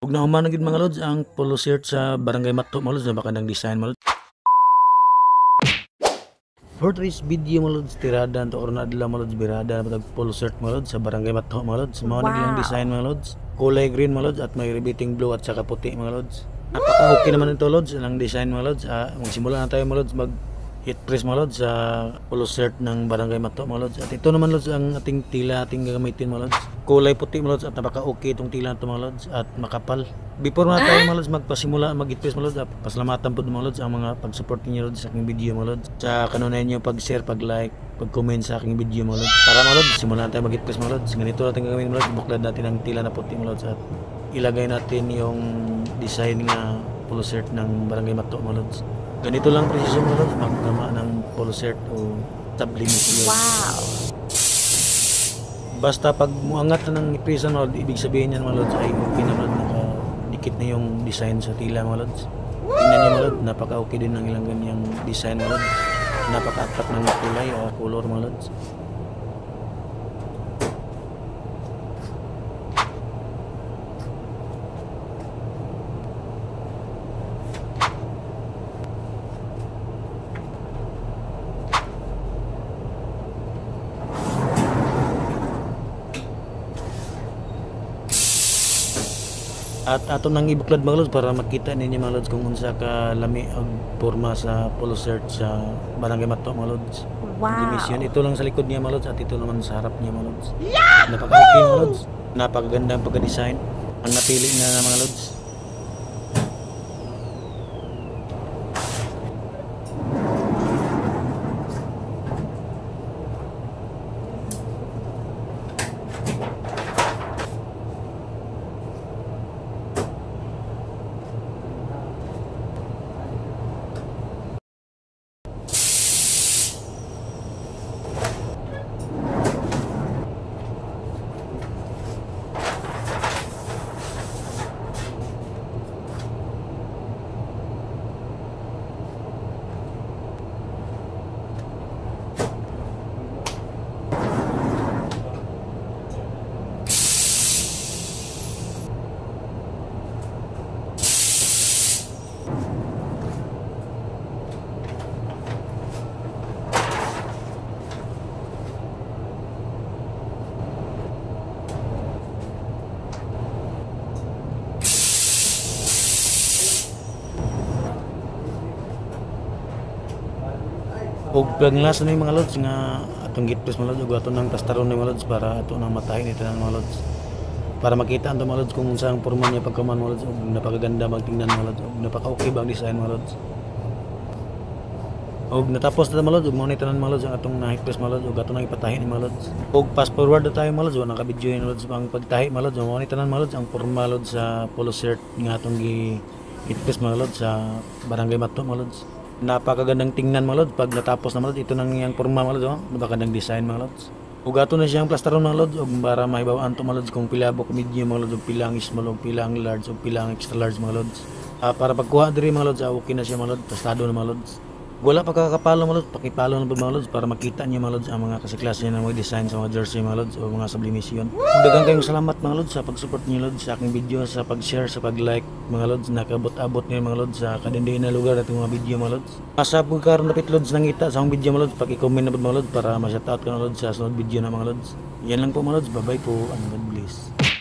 Ug nahuman na gid mga lods ang polo shirt sa Barangay Mato mga lods, napakagandang design mga lods. For today's video mga lods, tirada to or na adlaw mga lods, birada na polo shirt mga lods sa Barangay Mato mga lods. Mao na ilang design mga lods. Kulay green mga lods at may ribeting blue at saka puti mga lods. Napaka okay naman ito lods ang design mga lods. Magsimula na tayo mga lods mag hit press mga lods sa polo shirt ng Barangay Mato mga lods. At ito naman lods ang ating tila ating gagamitin mga lods. Kulay puti mga lods at napaka okay itong tila nito mga lods at makapal. Before na tayo mga lods magpasimula mag hit press mga lods, pasalamatan po mga lods ang mga pag-support niyo lods sa aking video mga lods. Sa kanunay niyo pag-share, pag-like, pag-comment sa aking video mga lods. Para mga lods simulan tayo mag hit press mga lods. Ganito natin gagawin mga lods. Buklad natin ang tila na puti mga lods at ilagay natin yung design nga polo shirt ng Barangay Mato mga lods. Ganito lang presisyon mga lods, magtama ng polo shirt o sublimation. Wow! Basta pag muangat na ng presa mga lods, ibig sabihin yan mga lods ay okay na mga lods, nakadikit na yung design sa tila mga lods. Tingnan nyo mga lods, napaka okay din ng ilang ganyang design mga lods. Napaka-attract ng kulay o color mga lods. At ato nang ibuklad mga lods para makita ninyo mga lods kung unsa ka lami og porma sa polo shirt sa Barangay Mato mga lods. Wow! Dimension. Ito lang sa likod niya mga lods at ito naman sa harap niya mga lods. Napaka-okay mga lods. Napakaganda ang pagka-design. Ang napili na mga lods. Og paglas na yung mga lods nga atong gitpres mga lods ug ato nang plastaron ng mga lods para ato nang matahin ito ng mga lods para makita ang mga lods kung unsa ang porma niya pagkaman mga lods ug napakaganda magtingnan mga lods ug napaka-okay ba ang design mga lods. Og natapos na mga lods ug mao tanan mga lods ang atong na-hit-press mga lods ug ato nang ipatahin mga lods. Og fast forward na tayo mga lods wala naka-video yung lods ang pagtahi mga lods mao tanan mga lods ang porma lods sa polo shirt nga atong gi-hit-press mga lods sa Barangay Mato mga lods. Napakagandang tingnan mga lods pag natapos na mga lods ito nang yang porma mga lods napakagandang design mga lods ug ato na siyang plastaron mga lods ug para mahibaw-an to mga lods kung pila ba medium mga lods ug pila ang small ug pila ang large ug pila ang extra large mga lods para pagkuha diri mga lods okay na siya mga lods testado na mga lods wala pa kakapalo mga lods pakipalo na mga lods para makita niyo mga lods ang mga klase ng mga design sa mga jersey mga lods o mga sublimation. Daghang kayong salamat mga lods sa pag-support niyo lods sa aking video, sa pag-share, sa pag-like mga lods, nakabot-abot niyo mga lods sa kadindiin na lugar at mga video mga lods. Asa po karon napit lods nangita sa akong video mga lods, paki-comment na po mga lods para ma-shoutout ko na lods sa sunod video na mga lods. Yan lang po mga lods, bye bye po and God bless.